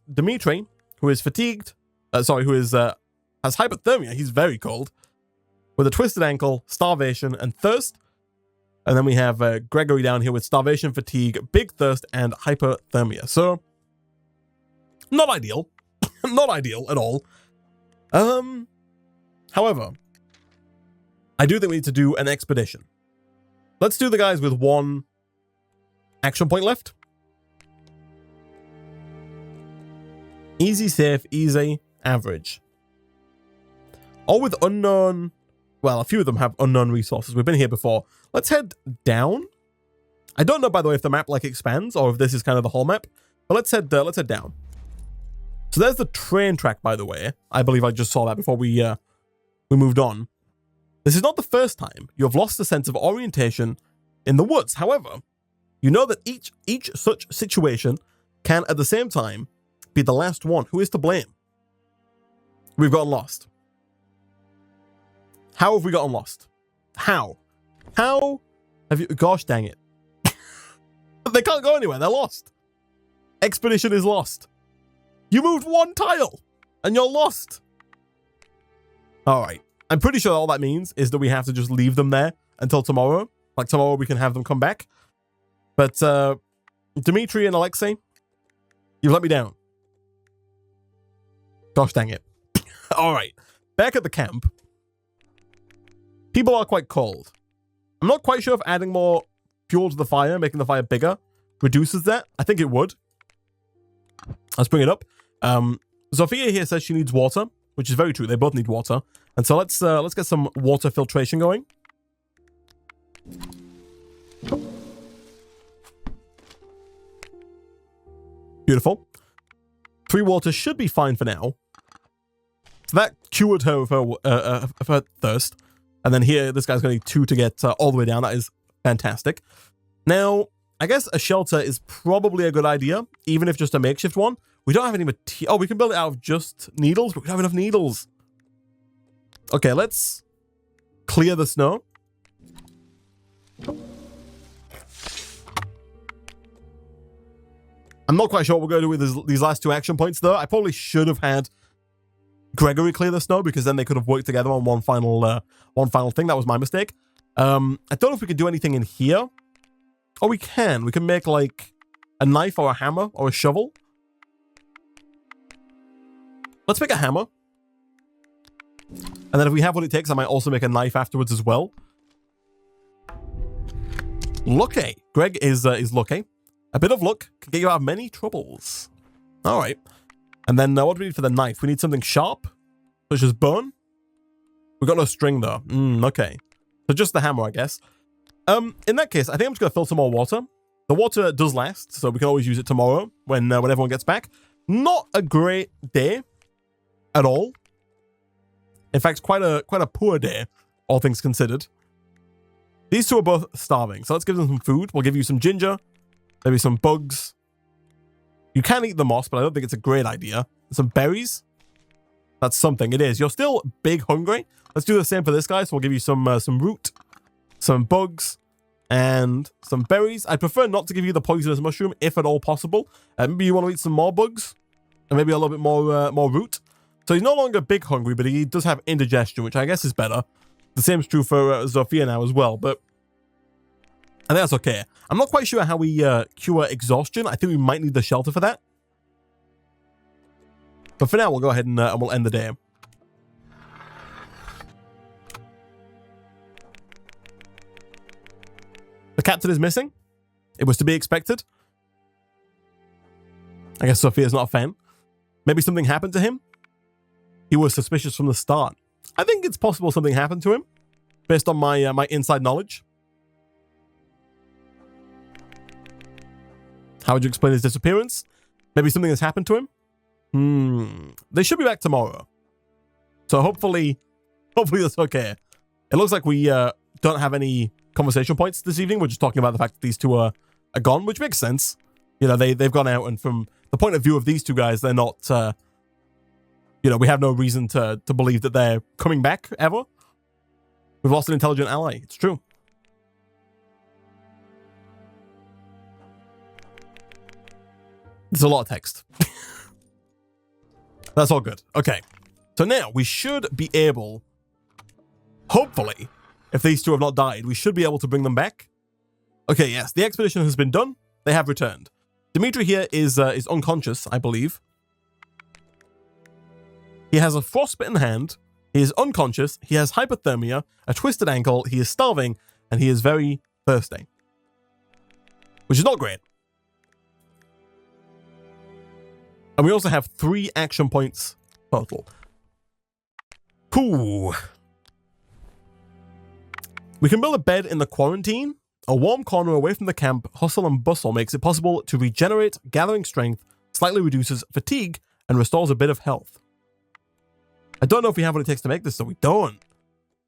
Dmitry, who is fatigued, has hypothermia, he's very cold, with a twisted ankle, starvation, and thirst. And then we have Gregory down here with starvation, fatigue, big thirst, and hypothermia. So, not ideal. Not ideal at all. However, I do think we need to do an expedition. Let's do the guys with 1 action point left. Easy, safe, easy, average. All with unknown... Well, a few of them have unknown resources. We've been here before. Let's head down. I don't know, by the way, if the map, like, expands or if this is kind of the whole map. But let's head down. So there's the train track, by the way. I believe I just saw that before we moved on. This is not the first time you have lost a sense of orientation in the woods. However, you know that each such situation can, at the same time, be the last one. Who is to blame? We've gotten lost. How have we gotten lost? How? How have you... Gosh dang it. They can't go anywhere. They're lost. Expedition is lost. You moved 1 tile and you're lost. All right. I'm pretty sure all that means is that we have to just leave them there until tomorrow. Like tomorrow we can have them come back. But Dmitry and Alexei, you've let me down. Gosh dang it. All right. Back at the camp. People are quite cold. I'm not quite sure if adding more fuel to the fire, making the fire bigger, reduces that. I think it would. Let's bring it up. Zofia here says she needs water, which is very true. They both need water. And so let's get some water filtration going. Beautiful. 3 water should be fine for now. So that cured her of her thirst. And then here, this guy's going to need 2 to get all the way down. That is fantastic. Now, I guess a shelter is probably a good idea, even if just a makeshift one. We don't have any material. Oh, we can build it out of just needles, but we don't have enough needles. Okay, let's clear the snow. I'm not quite sure what we're going to do with these last 2 action points, though. I probably should have had Gregory clear the snow, because then they could have worked together on one final thing. That was my mistake. I don't know if we can do anything in here. Oh, we can. We can make, like, a knife or a hammer or a shovel. Let's make a hammer. And then if we have what it takes, I might also make a knife afterwards as well. Lucky. Greg is lucky. A bit of luck can get you out of many troubles. All right. And then what do we need for the knife? We need something sharp, such as bone. We've got no string, though. Okay. So just the hammer, I guess. In that case, I think I'm just going to fill some more water. The water does last, so we can always use it tomorrow when everyone gets back. Not a great day at all. In fact, quite a poor day, all things considered. These 2 are both starving, so let's give them some food. We'll give you some ginger, maybe some bugs. You can eat the moss, but I don't think it's a great idea. Some berries. That's something. It is. You're still big hungry. Let's do the same for this guy. So we'll give you some root, some bugs, and some berries. I prefer not to give you the poisonous mushroom, if at all possible. Maybe you want to eat some more bugs, and maybe a little bit more root. So he's no longer big hungry, but he does have indigestion, which I guess is better. The same is true for Zofia now as well, but I think that's okay. I'm not quite sure how we cure exhaustion. I think we might need the shelter for that. But for now, we'll go ahead and we'll end the day. The captain is missing. It was to be expected. I guess Sophia's not a fan. Maybe something happened to him. He was suspicious from the start. I think it's possible something happened to him, based on my my inside knowledge. How would you explain his disappearance? Maybe something has happened to him? They should be back tomorrow. So hopefully that's okay. It looks like we don't have any conversation points this evening. We're just talking about the fact that these two are gone, which makes sense. You know, they've gone out, and from the point of view of these two guys, they're not, you know, we have no reason to believe that they're coming back ever. We've lost an intelligent ally. It's true. There's a lot of text. That's all good. Okay. So now we should be able, hopefully, if these two have not died, we should be able to bring them back. Okay, yes. The expedition has been done. They have returned. Dimitri here is unconscious, I believe. He has a frostbitten hand. He is unconscious. He has hypothermia, a twisted ankle. He is starving, and he is very thirsty. Which is not great. And we also have 3 action points total. Ooh. We can build a bed in the quarantine. A warm corner away from the camp, hustle and bustle makes it possible to regenerate, gathering strength, slightly reduces fatigue, and restores a bit of health. I don't know if we have what it takes to make this, so we don't.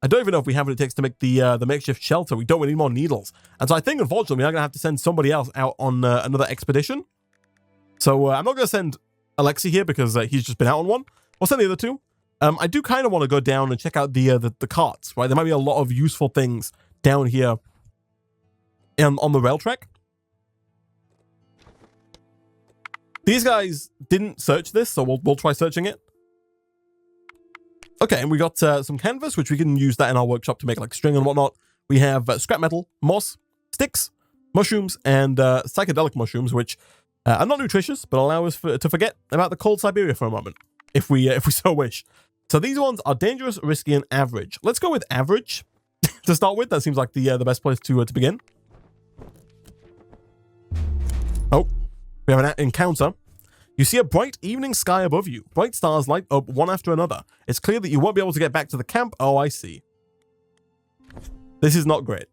I don't even know if we have what it takes to make the makeshift shelter. We don't. We need more needles. And so I think, unfortunately, we're going to have to send somebody else out on another expedition. So I'm not going to send Alexei here because he's just been out on one. We'll send the other two. I do kind of want to go down and check out the carts, right? There might be a lot of useful things down here on the rail track. These guys didn't search this, so we'll try searching it. Okay, and we got some canvas, which we can use that in our workshop to make like string and whatnot. We have scrap metal, moss, sticks, mushrooms, and psychedelic mushrooms, which are not nutritious, but allow us to forget about the cold Siberia for a moment, if we so wish. So these ones are dangerous, risky, and average. Let's go with average to start with. That seems like the best place to begin. Oh, we have an encounter. You see a bright evening sky above you. Bright stars light up one after another. It's clear that you won't be able to get back to the camp. Oh, I see. This is not great.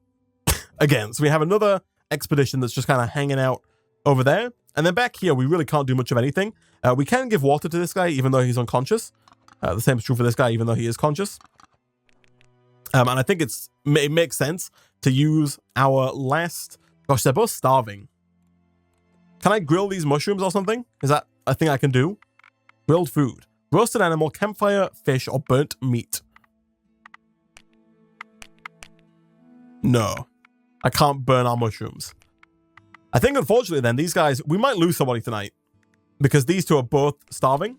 Again, so we have another expedition that's just kind of hanging out over there. And then back here, we really can't do much of anything. We can give water to this guy, even though he's unconscious. The same is true for this guy, even though he is conscious. And I think it makes sense to use our last... Gosh, they're both starving. Can I grill these mushrooms or something? Is that a thing I can do? Grilled food. Roasted animal, campfire, fish, or burnt meat. No. I can't burn our mushrooms. I think, unfortunately, then, these guys... We might lose somebody tonight. Because these two are both starving.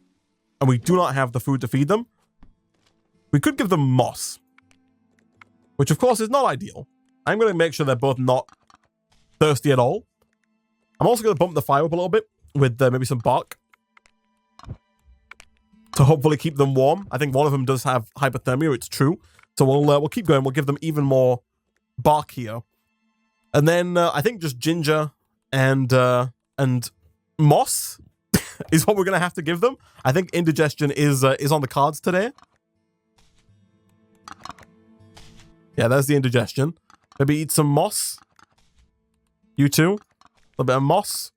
And we do not have the food to feed them. We could give them moss. Which, of course, is not ideal. I'm going to make sure they're both not thirsty at all. I'm also going to bump the fire up a little bit with maybe some bark to hopefully keep them warm. I think one of them does have hypothermia. It's true. So we'll keep going. We'll give them even more bark here. And then I think just ginger and moss is what we're going to have to give them. I think indigestion is on the cards today. Yeah, there's the indigestion. Maybe eat some moss. You too. A bit of moss.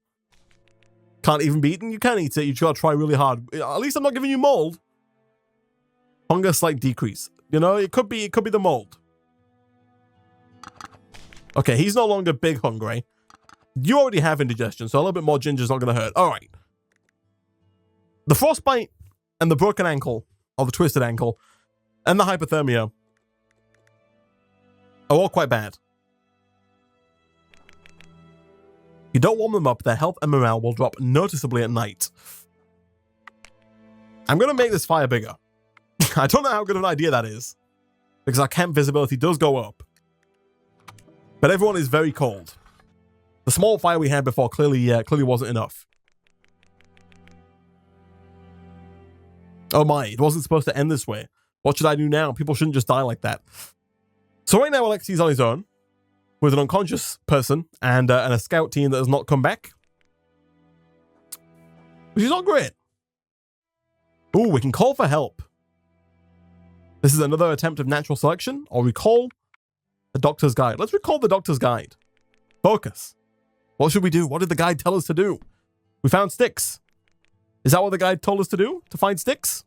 Can't even be eaten. You can eat it. You gotta try really hard. At least I'm not giving you mold. Hunger slight decrease. You know, it could be the mold. Okay, he's no longer big hungry. You already have indigestion, so a little bit more ginger is not gonna hurt. All right. The frostbite and the broken ankle, or the twisted ankle, and the hypothermia are all quite bad. You don't warm them up, their health and morale will drop noticeably at night. I'm going to make this fire bigger. I don't know how good of an idea that is, because our camp visibility does go up. But everyone is very cold. The small fire we had before clearly wasn't enough. Oh my, it wasn't supposed to end this way. What should I do now? People shouldn't just die like that. So right now, Alexei's on his own. with an unconscious person and a scout team that has not come back. Which is not great. Ooh, we can call for help. This is another attempt of natural selection, or recall the doctor's guide. Let's recall the doctor's guide. Focus. What should we do? What did the guide tell us to do? We found sticks. Is that what the guide told us to do? To find sticks?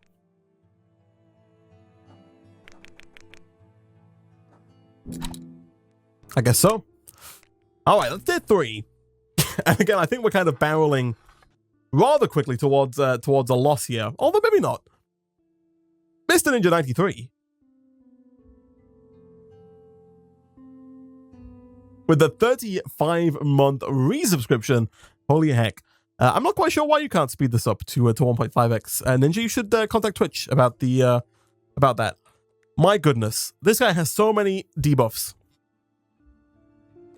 I guess so. All right, let's do 3. And again, I think we're kind of barreling rather quickly towards a loss here. Although maybe not. Mr. Ninja 93. With the 35-month resubscription. Holy heck. I'm not quite sure why you can't speed this up to 1.5x. Ninja, you should contact Twitch about that. My goodness. This guy has so many debuffs.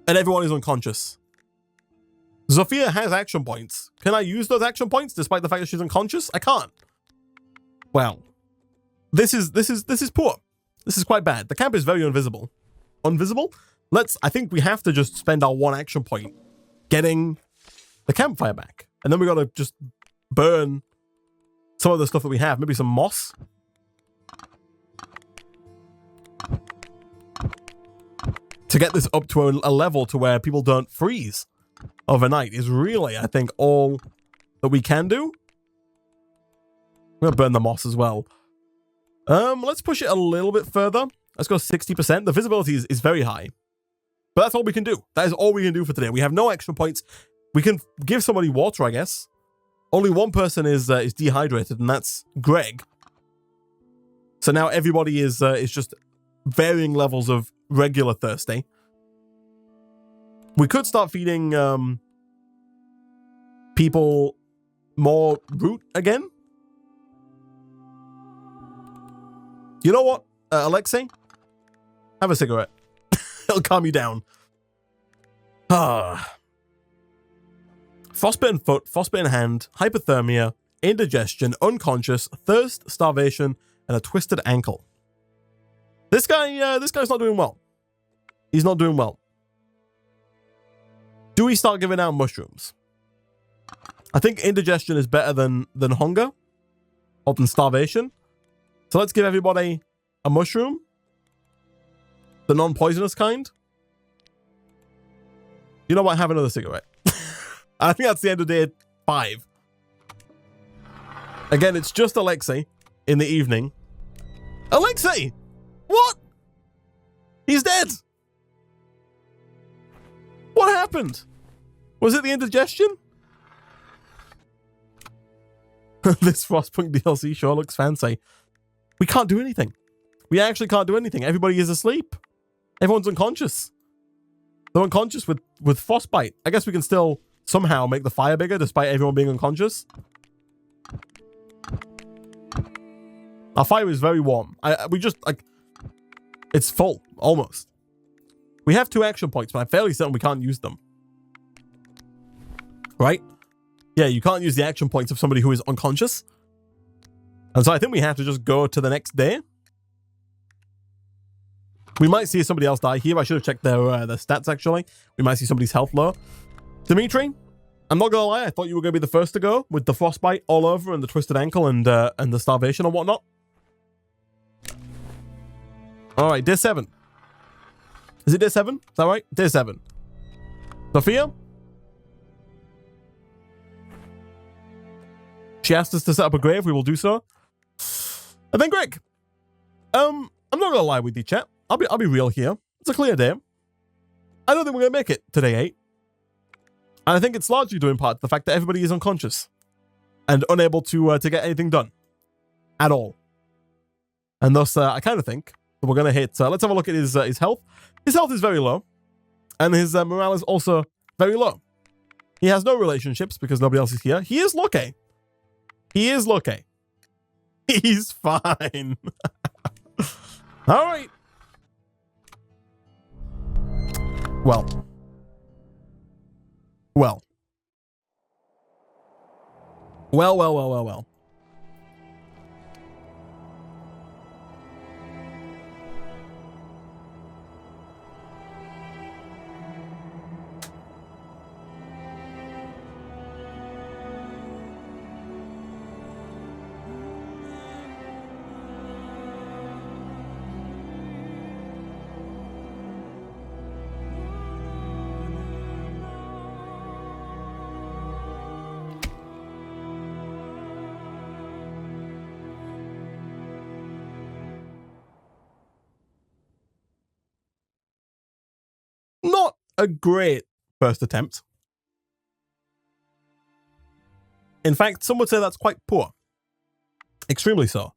And everyone is unconscious. Zofia has action points. Can I use those action points despite the fact that she's unconscious? I can't. Well, this is poor. This is quite bad. The camp is very invisible. Invisible? I think we have to just spend our 1 action point getting the campfire back. And then we gotta just burn some of the stuff that we have. Maybe some moss. To get this up to a level to where people don't freeze overnight is really, I think, all that we can do. We're gonna burn the moss as well. Let's push it a little bit further. Let's go 60%. The visibility is very high. But that's all we can do. That is all we can do for today. We have no extra points. We can give somebody water, I guess. Only one person is dehydrated, and that's Greg. So now everybody is just varying levels of regular thirsty. We could start feeding people more root again. You know what, Alexei? Have a cigarette. It'll calm you down. Frostbitten foot, frostbitten hand, hypothermia, indigestion, unconscious, thirst, starvation, and a twisted ankle. This guy's not doing well. He's not doing well. Do we start giving out mushrooms? I think indigestion is better than hunger or than starvation. So let's give everybody a mushroom. The non-poisonous kind. You know what? Have another cigarette. I think that's the end of day 5. Again, it's just Alexei in the evening. Alexei! What? He's dead! What happened? Was it the indigestion? This Frostpunk DLC sure looks fancy. We can't do anything. We actually can't do anything. Everybody is asleep. Everyone's unconscious. They're unconscious with frostbite. I guess we can still somehow make the fire bigger despite everyone being unconscious. Our fire is very warm. We just, like, it's full, almost. We have 2 action points, but I'm fairly certain we can't use them. Right? Yeah, you can't use the action points of somebody who is unconscious. And so I think we have to just go to the next day. We might see somebody else die here. I should have checked their stats, actually. We might see somebody's health low. Dimitri, I'm not gonna lie, I thought you were gonna be the first to go with the frostbite all over and the twisted ankle and the starvation and whatnot. All right, day 7. Is it day 7? Is that right? Day 7. Sophia? She asked us to set up a grave. We will do so. And then Greg. I'm not gonna lie with you, chat. I'll be real here. It's a clear day. I don't think we're gonna make it to day 8. And I think it's largely due in part to the fact that everybody is unconscious and unable to get anything done at all. And thus, I kind of think that we're gonna hit. Let's have a look at his health. His health is very low, and his morale is also very low. He has no relationships because nobody else is here. He is lucky. He is lucky. He's fine. All right. Well. Well. Well. a great first attempt. In fact, some would say that's quite poor. Extremely so.